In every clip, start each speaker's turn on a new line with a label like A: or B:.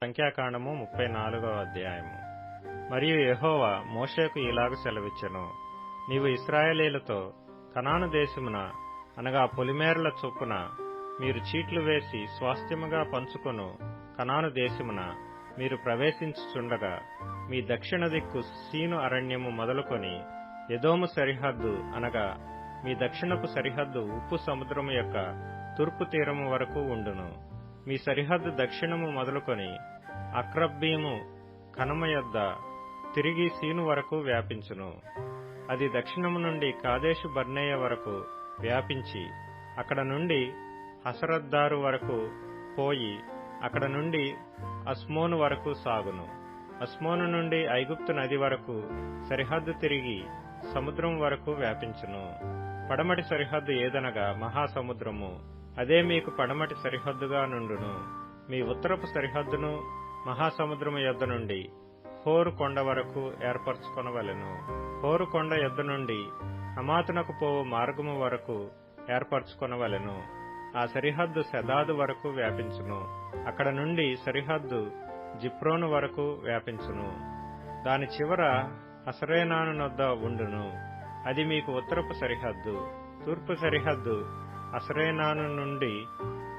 A: సంఖ్యాకాండము 34వ అధ్యాయము. మరియు యెహోవా మోషేకు ఇలాగ సెలవిచ్చెను, నీవు ఇశ్రాయేలీయులతో కనాను దేశమున అనగా పొలిమేరల చొప్పున మీరు చీట్లు వేసి స్వాస్థ్యముగా పంచుకొను కనాను దేశమున మీరు ప్రవేశించుచుండగా మీ దక్షిణ దిక్కు సీను అరణ్యము మొదలుకొని ఎదోము సరిహద్దు అనగా మీ దక్షిణపు సరిహద్దు ఉప్పు సముద్రము యొక్క తూర్పు తీరము వరకు ఉండును. మీ సరిహద్దు దక్షిణము మొదలుకొని అక్రబ్బీము కనుమ యొద్ద తిరిగి సీను వరకు వ్యాపించును. అది దక్షిణము నుండి కాదేషు బర్నేయ వరకు వ్యాపించి అక్కడ నుండి హసరద్దారు వరకు పోయి అక్కడ నుండి అస్మోను వరకు సాగును. అస్మోను నుండి ఐగుప్తు నది వరకు సరిహద్దు తిరిగి సముద్రం వరకు వ్యాపించును. పడమటి సరిహద్దు ఏదనగా మహాసముద్రము, అదే మీకు పడమటి సరిహద్దుగా నుండును. మీ ఉత్తరపు సరిహద్దును మహాసముద్రము యొద్ద నుండి హోరు కొండ వరకు ఏర్పరచుకొనవలెను. హోరు కొండ యొద్ద నుండి హమాతునకు పోవు మార్గము వరకు ఏర్పరచుకొనవలెను. ఆ సరిహద్దు సెదాదు వరకు వ్యాపించును. అక్కడ నుండి సరిహద్దు జిప్రోను వరకు వ్యాపించును. దాని చివర హసరేనాను నొద్ద ఉండును. అది మీకు ఉత్తరపు సరిహద్దు. తూర్పు సరిహద్దు హసరేనాను నుండి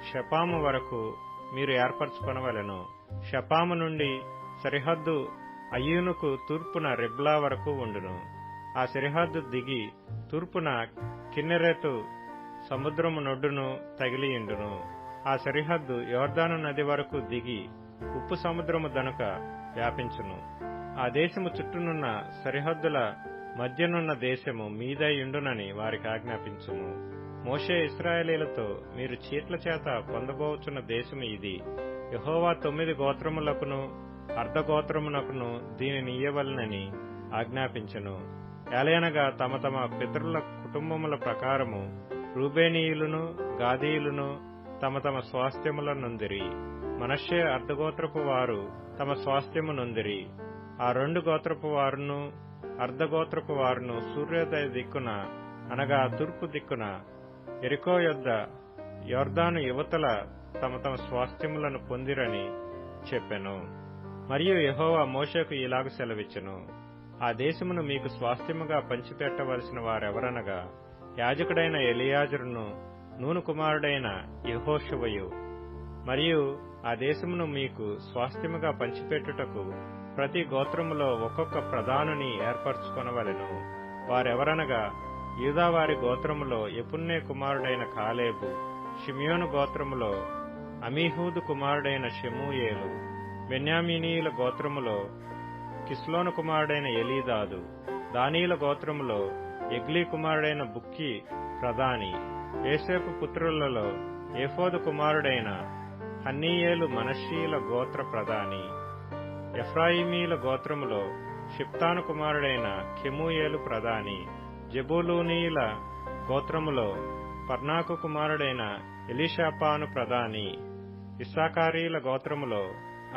A: షపాము వరకు మీరు ఏర్పరచుకొనవలెను. షపాము నుండి సరిహద్దు అయ్యూనుకు తూర్పున రిబ్లా వరకు ఉండును. ఆ సరిహద్దు దిగి తూర్పున కిన్నెరెతు సముద్రము నొడ్డును తగిలియుండును. ఆ సరిహద్దు యోర్దాను నది వరకు దిగి ఉప్పు సముద్రము దనుక వ్యాపించును. ఆ దేశము చుట్టూనున్న సరిహద్దుల మధ్యనున్న దేశము మీదయుండునని వారికి ఆజ్ఞాపించుము. మోషే ఇశ్రాయేలీయులతో మీరు చీట్ల చేత పొందబోచున్న దేశము ఇది. యెహోవా 9 గోత్రములకును అర్ధగోత్రమునకును దీనిని ఇయ్యవలెనని ఆజ్ఞాపించెను. ఏలయనగా తమ తమ పితరుల కుటుంబముల ప్రకారము రూబేనీయులను గాదీయులను తమ తమ స్వాస్థ్యముల నొందిరి. మనష్షే అర్ధగోత్రపు వారు తమ స్వాస్థ్యము నొందిరి. ఆ 2 గోత్రపు వారును అర్ధగోత్రపు వారును సూర్యోదయ దిక్కున అనగా తూర్పు దిక్కున ఎరికో యొద్ద యోర్దాను యువతల తమ తమ స్వాస్థ్యములను పొందిరని చెప్పెను. మరియు యెహోవా మోషేకు ఇలాగ సెలవిచ్చెను, ఆ దేశమును మీకు స్వాస్థ్యముగా పంచిపెట్టవలసిన వారెవరనగా యాజకుడైన ఎలియాజరును నూను కుమారుడైన యెహోషువయు. మరియు ఆ దేశమును మీకు స్వాస్థ్యముగా పంచిపెట్టుటకు ప్రతి గోత్రములో ఒక్కొక్క ప్రధానుని ఏర్పరచుకొనవలెను. వారెవరనగా యూదావారి గోత్రములో యెఫున్నె కుమారుడైన కాలేబు, షిమ్యోను గోత్రములో అమీహూదు కుమారుడైన షెమూయేలు, బెన్యామీనీయుల గోత్రములో కిస్లోను కుమారుడైన ఎలీదాదు, దానీయుల గోత్రములో ఎగ్లీ కుమారుడైన బుక్కి ప్రధాని, యోసేపు పుత్రులలో ఏఫోదు కుమారుడైన హన్నీయేలు మనష్షీయుల గోత్ర ప్రధాని, ఎఫ్రాయిమీల గోత్రములో షిప్తాను కుమారుడైన కెమూయేలు ప్రధాని, జెబూలూనీయుల గోత్రములో పర్నాకు కుమారుడైన ఎలీషాపాను ప్రధాని, ఇస్సాకారీల గోత్రములో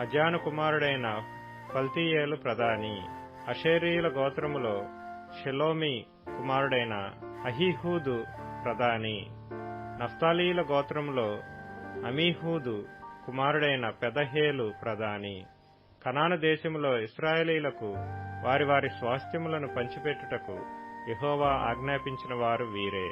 A: అజాను కుమారుడైన పల్తీయేలు ప్రధాని, అషేరీయుల గోత్రములో షెలోమి కుమారుడైన అహీహూదు ప్రధాని, నఫ్తాలీల గోత్రములో అమీహూదు కుమారుడైన పెదహేలు ప్రధాని. కనాను దేశములో ఇశ్రాయేలీయులకు వారి వారి స్వాస్థ్యములను పంచిపెట్టుటకు యెహోవా ఆజ్ఞాపించిన వారు వీరే.